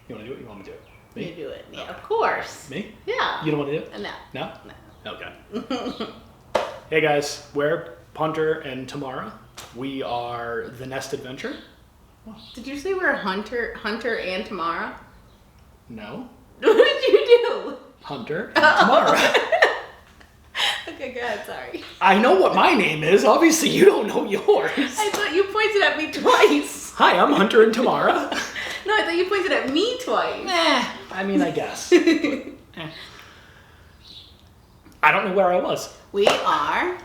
You want to do it? You want me to do it? Me? You do it. Yeah, Okay. of course. Me? Yeah. You don't want to do it? No. No? No. Okay. Hey guys, we're Hunter and Tamara. We are The Nest Adventure. Did you say we're Hunter and Tamara? No. What did you do? Hunter and Tamara. Okay, go ahead. Sorry. I know what my name is. Obviously, you don't know yours. I thought you pointed at me twice. Hi, I'm Hunter and Tamara. No, I thought you pointed at me twice. I mean, I guess. But, I don't know where I was. We are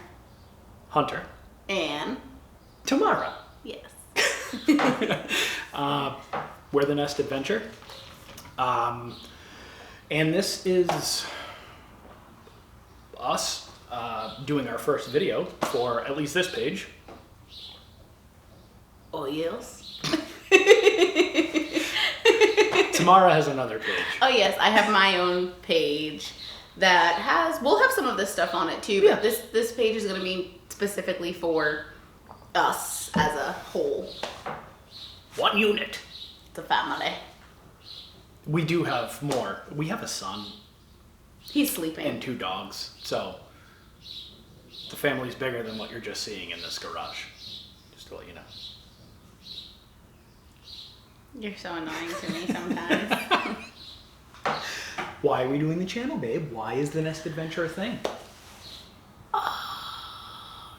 Hunter. and Tamara. yes. We're The Nest Adventure. And this is us doing our first video for at least this page. Oh yes. Tamara has another page. Oh yes, I have my own page that has. We'll have some of this stuff on it too, but Yeah. this page is going to be specifically for us as a whole. One unit. The family. We do have more. We have a son He's sleeping. and 2 dogs, so the family's bigger than what you're just seeing in this garage. Just to let you know. You're so annoying to me sometimes. Why are we doing the channel, babe? Why is The Nest Adventure a thing?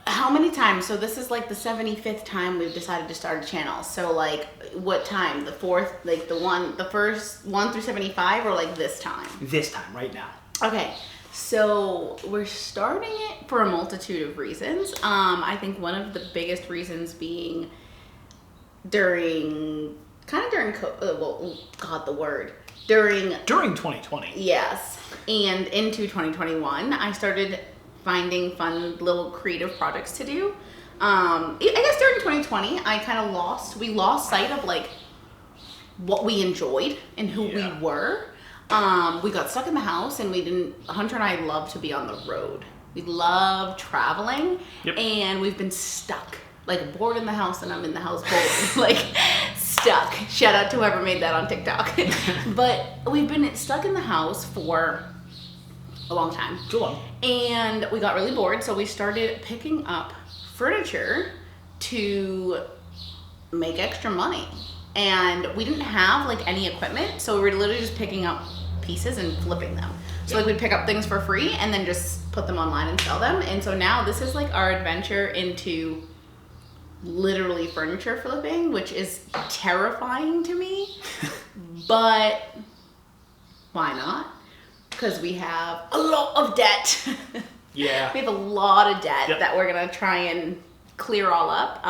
How many times? So this is like the 75th time we've decided to start a channel. So like what time? The 4th, like the first 1 through 75, or like this time? This time, right now. Okay, so we're starting it for a multitude of reasons. I think one of the biggest reasons being during during 2020. yes, and into 2021, I started finding fun little creative projects to do. I guess during 2020, we lost sight of like what we enjoyed and who we were. We got stuck in the house, and Hunter and I love to be on the road. We love traveling. Yep. And we've been stuck, like bored in the house, and I'm in the house bored, like stuck. Shout out to whoever made that on TikTok. But we've been stuck in the house for a long time. Too long. And we got really bored, so we started picking up furniture to make extra money. And we didn't have like any equipment, so we were literally just picking up pieces and flipping them. So like we'd pick up things for free and then just put them online and sell them. And so now this is like our adventure into literally furniture flipping, which is terrifying to me. But why not? Because we have a lot of debt. Yeah. We have a lot of debt that we're gonna try and clear all up.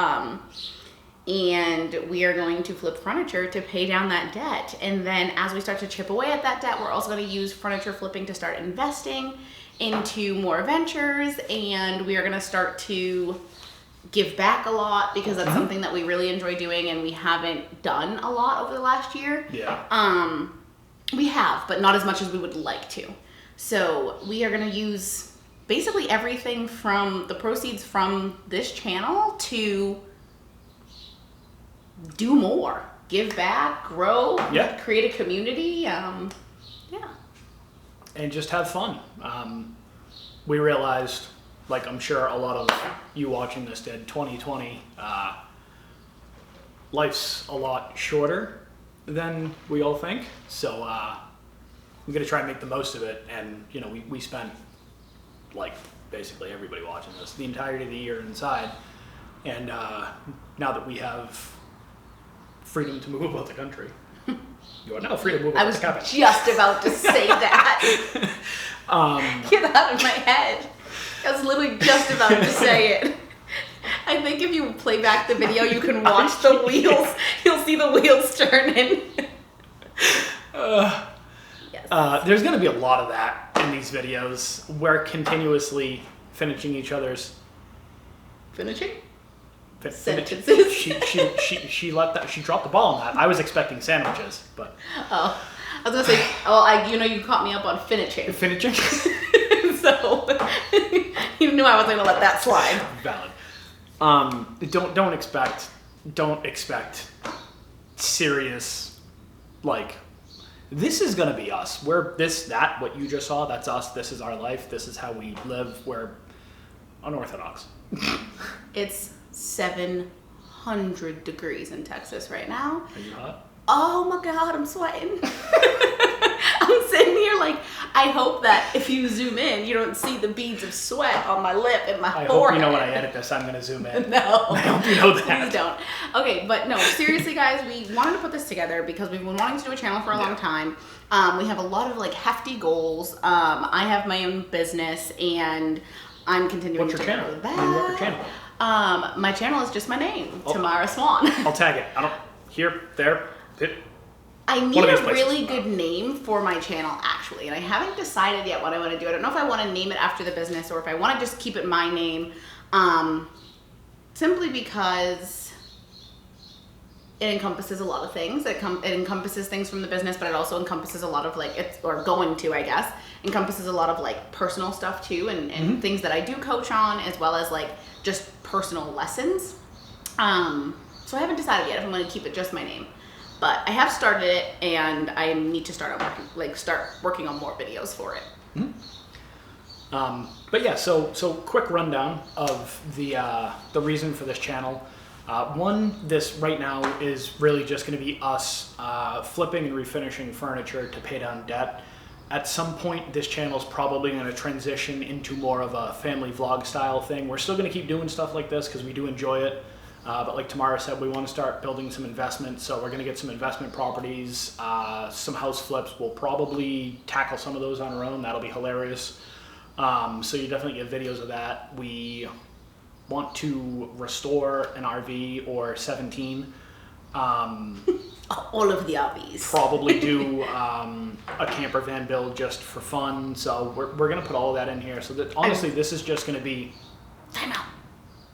And we are going to flip furniture to pay down that debt. And then as we start to chip away at that debt, we're also going to use furniture flipping to start investing into more ventures. And we are going to start to give back a lot, because that's something that we really enjoy doing and we haven't done a lot over the last year. Yeah. We have, but not as much as we would like to. So we are going to use basically everything from the proceeds from this channel to do more, give back, grow, create a community. And just have fun. We realized, like I'm sure a lot of you watching this did, 2020, life's a lot shorter than we all think. So we're gonna try and make the most of it. And you know, we spent, like basically everybody watching this, the entirety of the year inside. And now that we have freedom to move about the country, you are now free to move about the cabin. I was just about to say that. Get out of my head. I was literally just about to say it. I think if you play back the video, you can watch the wheels. You'll see the wheels turning. Yes. There's going to be a lot of that in these videos. We're continuously finishing each other's Finishing? sentences. She let that. She dropped the ball on that. I was expecting sandwiches, but oh, I was gonna say. Oh, you caught me up on finishing. Finishing. So you knew I wasn't gonna let that slide. Valid. Don't expect serious, like this is gonna be us. We're what you just saw, that's us. This is our life. This is how we live. We're unorthodox. It's 700 degrees in Texas right now. Are you hot? Oh my God, I'm sweating. I'm sitting here like, I hope that if you zoom in, you don't see the beads of sweat on my lip and my forehead. I hope you know when I edit this, I'm going to zoom in. No. I hope you know that. Please don't. Okay, but no, seriously, guys, we wanted to put this together because we've been wanting to do a channel for a long time. We have a lot of like hefty goals. I have my own business and I'm continuing What's your to channel? grow that. What's your channel? My channel is just my name, Tamara Swan. I'll tag it. I don't, here, there, it. I need a really good name for my channel, actually, and I haven't decided yet what I want to do. I don't know if I want to name it after the business or if I want to just keep it my name, simply because it encompasses a lot of things. It encompasses things from the business, but it also encompasses a lot of encompasses a lot of like personal stuff too, and things that I do coach on, as well as like just personal lessons. So I haven't decided yet if I'm going to keep it just my name. But I have started it, and I need to start working on more videos for it. But yeah, so quick rundown of the reason for this channel. This right now is really just going to be us flipping and refinishing furniture to pay down debt. At some point, this channel is probably going to transition into more of a family vlog style thing. We're still going to keep doing stuff like this because we do enjoy it. But like Tamara said, we want to start building some investments, so we're going to get some investment properties, some house flips. We'll probably tackle some of those on our own. That'll be hilarious. So you definitely get videos of that. We want to restore an RV or 17. All of the RVs. Probably do a camper van build just for fun. So we're going to put all of that in here. So that honestly, this is just going to be... Time out.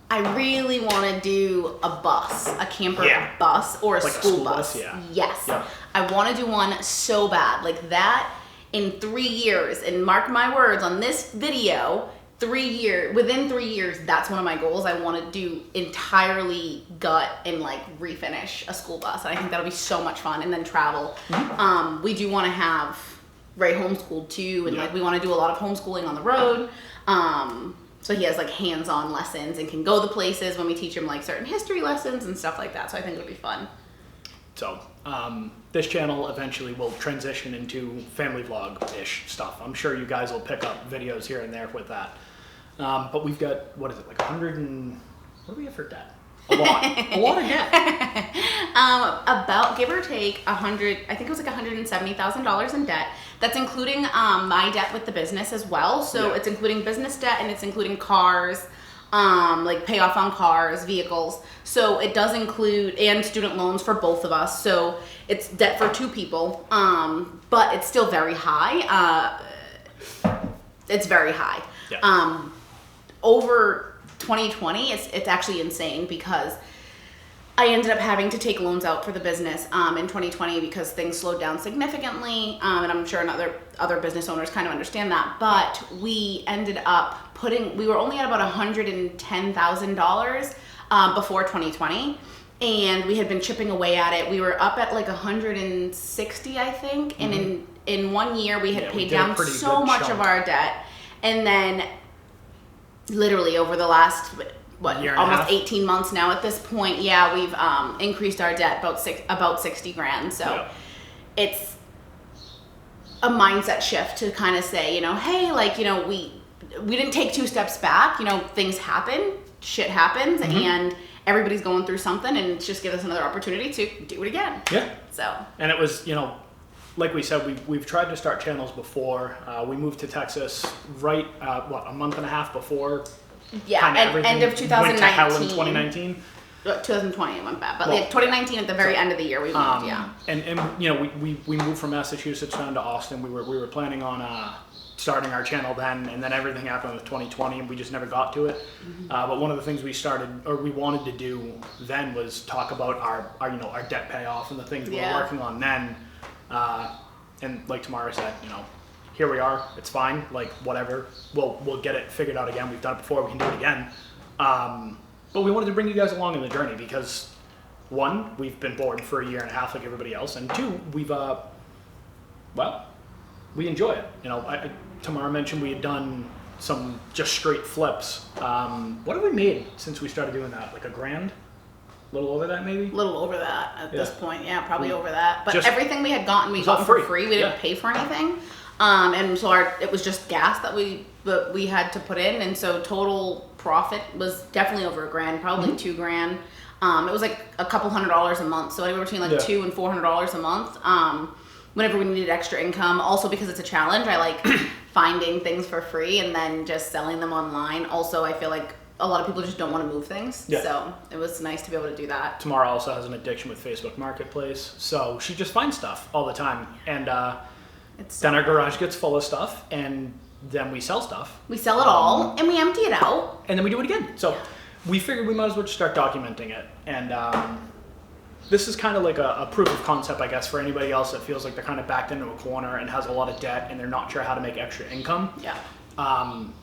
I really want to do a camper bus or a like school bus. Yes. Yeah. I want to do one so bad. Like that in 3 years. And mark my words on this video, within 3 years, that's one of my goals. I want to do entirely gut and like refinish a school bus. And I think that'll be so much fun. And then travel. We do want to have Ray homeschooled too. And like we want to do a lot of homeschooling on the road. So he has like hands-on lessons and can go the places when we teach him like certain history lessons and stuff like that. So I think it'll be fun. So this channel eventually will transition into family vlog-ish stuff. I'm sure you guys will pick up videos here and there with that. But we've got, what is it, like 100 and, what do we have for debt? A lot. A lot of debt. About, give or take, I think it was like $170,000 in debt. That's including my debt with the business as well. So it's including business debt and it's including cars, like payoff on cars, vehicles. So it does include, and student loans for both of us. So it's debt for 2 people, but it's still very high. It's very high. Yeah. Over 2020, it's actually insane because I ended up having to take loans out for the business in 2020 because things slowed down significantly, and I'm sure other business owners kind of understand that. But we ended up we were only at about $110,000 before 2020, and we had been chipping away at it. We were up at like 160, I think, and in 1 year we had paid down so much of our debt, and then literally over the last almost 18 months now at this point, we've increased our debt about 60 grand. So it's a mindset shift to kind of say, hey, like, we didn't take 2 steps back. Things happen, shit happens, and everybody's going through something, and it's just give us another opportunity to do it again. Yeah. So. And it was, like we said, we've tried to start channels before. We moved to Texas right, a month and a half before. Yeah, end of 2019. Went to hell in 2019. 2020 it went bad, but 2019 at the very end of the year we moved. And we moved from Massachusetts down to Austin. We were planning on starting our channel then, and then everything happened with 2020, and we just never got to it. But one of the things we wanted to do then was talk about our debt payoff and the things we were working on then. And like Tamara said, here we are. It's fine. Like whatever. We'll get it figured out again. We've done it before. We can do it again. But we wanted to bring you guys along in the journey because 1, we've been bored for a year and a half like everybody else, and 2, we've well, we enjoy it. You know, Tamara mentioned we had done some just straight flips. What have we made since we started doing that? Like $1,000? A little over that, maybe? A little over that at this point. Yeah, probably over that. But just everything we had gotten, we got for free. We didn't pay for anything. And so it was just gas that we had to put in. And so total profit was definitely over $1,000, probably $2,000. It was like a couple $100s a month. So anywhere between like $200 and $400 a month. Whenever we needed extra income. Also because it's a challenge, I like finding things for free and then just selling them online. Also, I feel like a lot of people just don't want to move things. Yeah. So it was nice to be able to do that. Tamara also has an addiction with Facebook Marketplace. So she just finds stuff all the time. And then our garage gets full of stuff and then we sell stuff. We sell it all and we empty it out. And then we do it again. So we figured we might as well just start documenting it. And this is kind of like a proof of concept, I guess, for anybody else that feels like they're kind of backed into a corner and has a lot of debt and they're not sure how to make extra income. Yeah.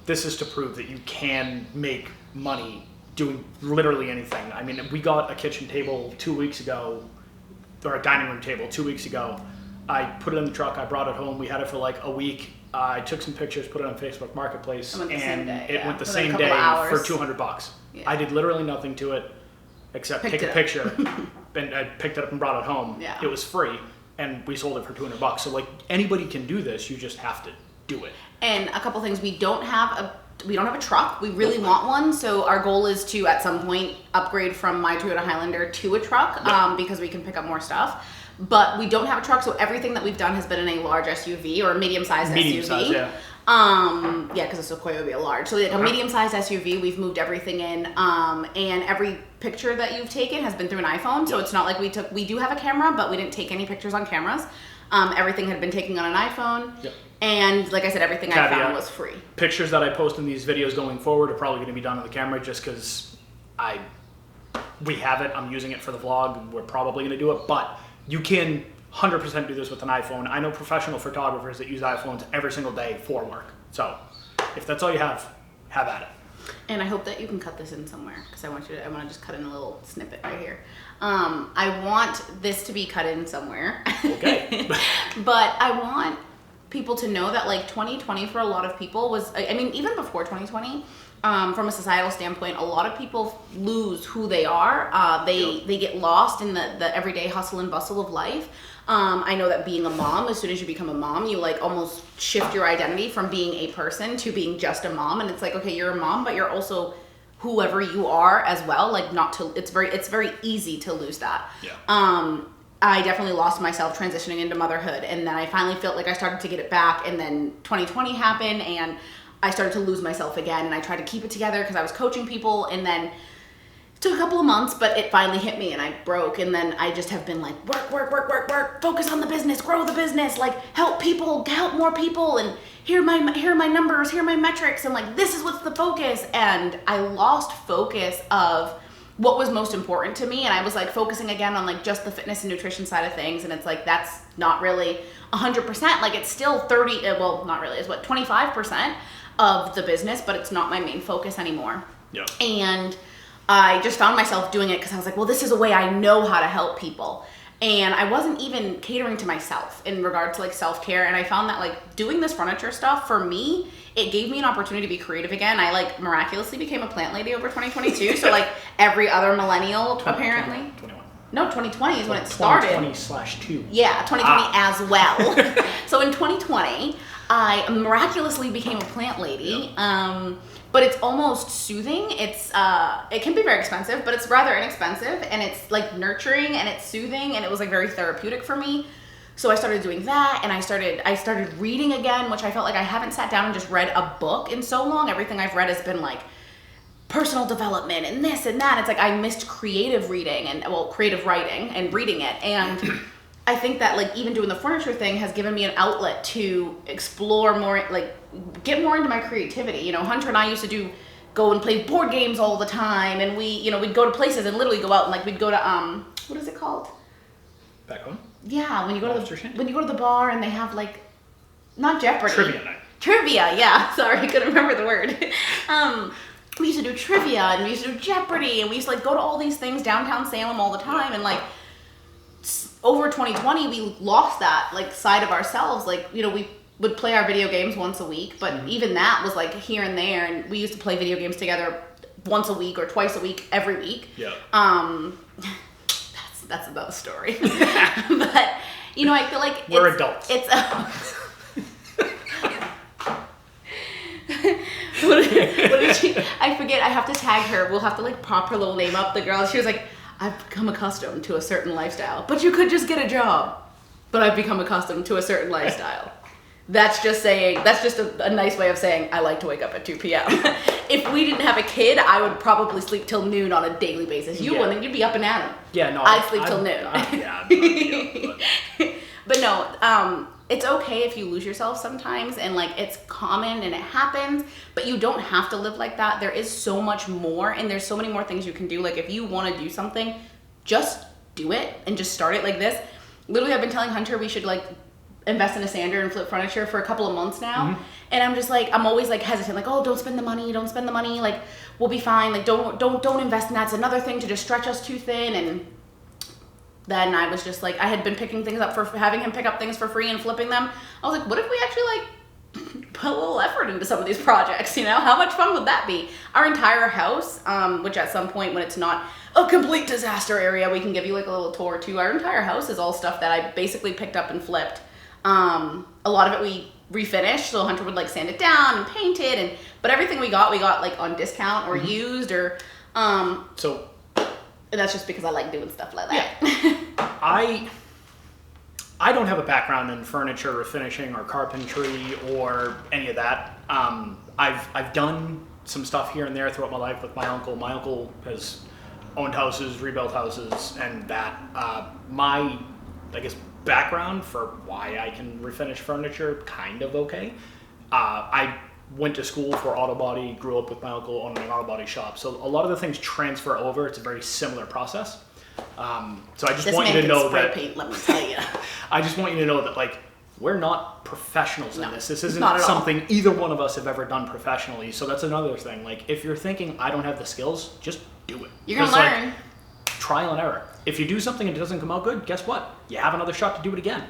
This is to prove that you can make money doing literally anything. I mean, we got a kitchen table 2 weeks ago, or a dining room table 2 weeks ago. I put it in the truck, I brought it home, we had it for like a week. I took some pictures, put it on Facebook Marketplace, and it went the same day for $200. Yeah. I did literally nothing to it except take a picture, and I picked it up and brought it home. Yeah. It was free, and we sold it for $200. So like anybody can do this, you just have to do it. And a couple things, we don't have a truck. We really want one. So our goal is to at some point upgrade from my Toyota Highlander to a truck because we can pick up more stuff. But we don't have a truck, so everything that we've done has been in a large SUV or a medium-sized SUV. Medium-sized, yeah. Yeah, because a Sequoia would be a large. So like a medium-sized SUV, we've moved everything in, and every picture that you've taken has been through an iPhone. So it's not like we do have a camera, but we didn't take any pictures on cameras. Everything had been taken on an iPhone. Yep. And like I said, everything I found was free. Pictures that I post in these videos going forward are probably going to be done on the camera just because we have it. I'm using it for the vlog. We're probably going to do it, but you can 100% do this with an iPhone. I know professional photographers that use iPhones every single day for work. So if that's all you have at it. And I hope that you can cut this in somewhere because I want to just cut in a little snippet right here. I want this to be cut in somewhere. Okay. But I want people to know that like 2020 for a lot of people was, I mean, even before 2020, from a societal standpoint, a lot of people lose who they are. They get lost in the everyday hustle and bustle of life. I know that being a mom, as soon as you become a mom, you like almost shift your identity from being a person to being just a mom. And it's like, okay, you're a mom, but you're also whoever you are as well. Like it's very easy to lose that. Yeah. I definitely lost myself transitioning into motherhood. And then I finally felt like I started to get it back. And then 2020 happened and I started to lose myself again. And I tried to keep it together because I was coaching people. And then it took a couple of months, but it finally hit me and I broke. And then I just have been like, work, focus on the business, grow the business, like help more people. And here are my numbers, here are my metrics. And like, this is what's the focus. And I lost focus of what was most important to me. And I was like focusing again on like just the fitness and nutrition side of things. And it's like, that's not really 100%. Like it's still 30, well, not really, it's 25% of the business, but it's not my main focus anymore. Yeah. And I just found myself doing it because I was like, well, this is a way I know how to help people. And I wasn't even catering to myself in regard to like self-care. And I found that like doing this furniture stuff for me, it gave me an opportunity to be creative again. I like miraculously became a plant lady over 2022. So like every other millennial apparently. 21. No, 2020 is when it started. 2020/2. Yeah, 2020 as well. So in 2020, I miraculously became a plant lady. Yep. But it's almost soothing. It can be very expensive, but it's rather inexpensive, and it's like nurturing and it's soothing, and it was like very therapeutic for me. So I started doing that, and I started reading again, which I felt like I haven't sat down and just read a book in so long. Everything I've read has been like personal development and this and that. It's like I missed creative reading creative writing and reading it. And I think that like even doing the furniture thing has given me an outlet to explore more, like get more into my creativity. You know, Hunter and I used to go and play board games all the time, and we'd go to places and literally go out and like we'd go to what is it called? Back home? Yeah, when you go to the bar and they have like not Jeopardy. Trivia night. Trivia, yeah. Sorry, I couldn't remember the word. We used to do trivia and we used to do Jeopardy and we used to like go to all these things downtown Salem all the time and like over 2020, we lost that like side of ourselves. Like, you know, we would play our video games once a week, but even that was like here and there. And we used to play video games together once a week or twice a week, every week. Yeah. That's another story. But, you know, I feel like we're adults. It's what did she? I forget. I have to tag her. We'll have to like prop her little name up. The girl. She was like, "I've become accustomed to a certain lifestyle, but you could just get a job." But I've become accustomed to a certain lifestyle. That's just saying. That's just a nice way of saying I like to wake up at 2 p.m. If we didn't have a kid, I would probably sleep till noon on a daily basis. You wouldn't. You'd be up and at 'em. Yeah, no. I'd sleep till noon. But But no, it's okay if you lose yourself sometimes, and like it's common and it happens, but you don't have to live like that. There is so much more, and there's so many more things you can do. Like if you want to do something, just do it and just start it like this. Literally, I've been telling Hunter we should like invest in a sander and flip furniture for a couple of months now. And I'm just like, I'm always like hesitant, like, oh, don't spend the money, like we'll be fine, like don't invest in that. It's another thing to just stretch us too thin. And then I was just like, I had been picking things up for having him pick up things for free and flipping them. I was like, what if we actually like put a little effort into some of these projects, you know? How much fun would that be? Our entire house, which at some point when it's not a complete disaster area, we can give you like a little tour too. Our entire house is all stuff that I basically picked up and flipped. A lot of it we refinished, so Hunter would like sand it down and paint it, but everything we got like on discount or used or so that's just because I like doing stuff like that. Yeah. I don't have a background in furniture refinishing or carpentry or any of that. I've done some stuff here and there throughout my life with my uncle. My uncle has owned houses, rebuilt houses, and that. My, I guess, background for why I can refinish furniture, kind of okay. I went to school for auto body, grew up with my uncle owning an auto body shop. So a lot of the things transfer over. It's a very similar process. So I just want you to know that. Paint, let me tell you. I just want you to know that like we're not professionals in this. This isn't not something either one of us have ever done professionally. So that's another thing. Like if you're thinking I don't have the skills, just do it. You're gonna learn. Like, trial and error. If you do something and it doesn't come out good, guess what? You have another shot to do it again.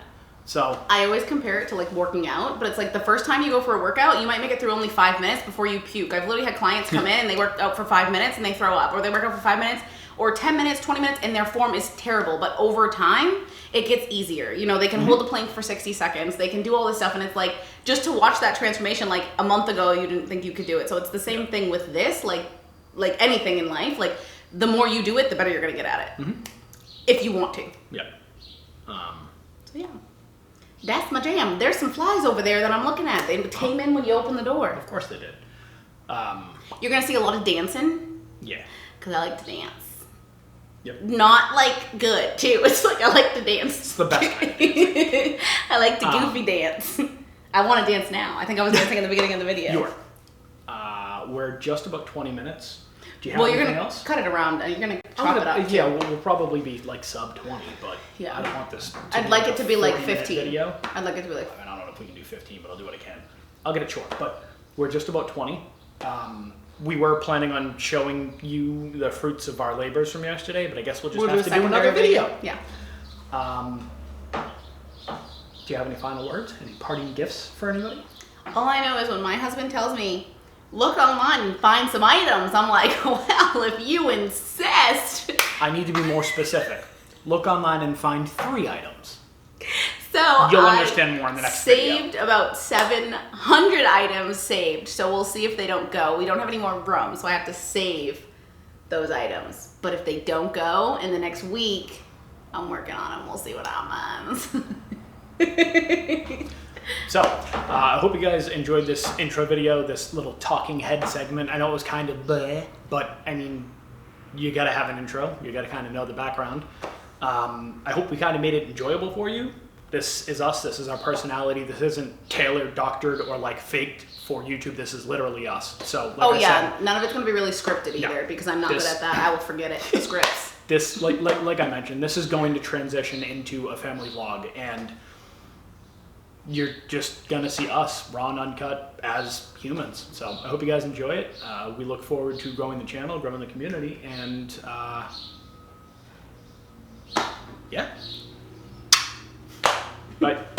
So I always compare it to like working out, but it's like the first time you go for a workout, you might make it through only 5 minutes before you puke. I've literally had clients come in and they work out for 5 minutes and they throw up, or they work out for 5 minutes or 10 minutes, 20 minutes, and their form is terrible. But over time, it gets easier. You know, they can hold a plank for 60 seconds. They can do all this stuff, and it's like just to watch that transformation. Like a month ago, you didn't think you could do it. So it's the same thing with this. Like anything in life, like the more you do it, the better you're gonna get at it. If you want to. Yeah. So yeah. That's my jam. There's some flies over there that I'm looking at. They came in when you opened the door. Of course they did. You're going to see a lot of dancing. Yeah. Because I like to dance. Yep. Not like good, too. It's like I like to dance. It's the best kind of dancing. I like to goofy dance. I want to dance now. I think I was dancing at the beginning of the video. You are. We're just about 20 minutes. Do you have you're anything gonna else? cut it around and you're gonna chop it up. Yeah, we'll probably be like sub 20, but yeah. I don't want this. I'd like it to be like 15. Video. I'd like it to be like. I don't know if we can do 15, but I'll do what I can. I'll get it short, but we're just about 20. We were planning on showing you the fruits of our labors from yesterday, but I guess we'll just have to do another video. Yeah. Do you have any final words? Any parting gifts for anybody? All I know is when my husband tells me, look online and find some items, I'm like, well, if you insist. I need to be more specific. Look online and find 3 items. So you'll understand more in the next saved video. About 700 items saved. So we'll see if they don't go. We don't have any more room, so I have to save those items. But if they don't go in the next week, I'm working on them. We'll see what happens. So, I hope you guys enjoyed this intro video, this little talking head segment. I know it was kind of bleh, but I mean, you gotta have an intro. You gotta kind of know the background. I hope we kind of made it enjoyable for you. This is us. This is our personality. This isn't tailored, doctored, or like faked for YouTube. This is literally us. So, like I said, none of it's gonna be really scripted either because I'm not good at that. I will forget it. The scripts. This, like I mentioned, this is going to transition into a family vlog, and you're just gonna see us raw and uncut as humans. So I hope you guys enjoy it. We look forward to growing the channel, growing the community, and yeah. Bye.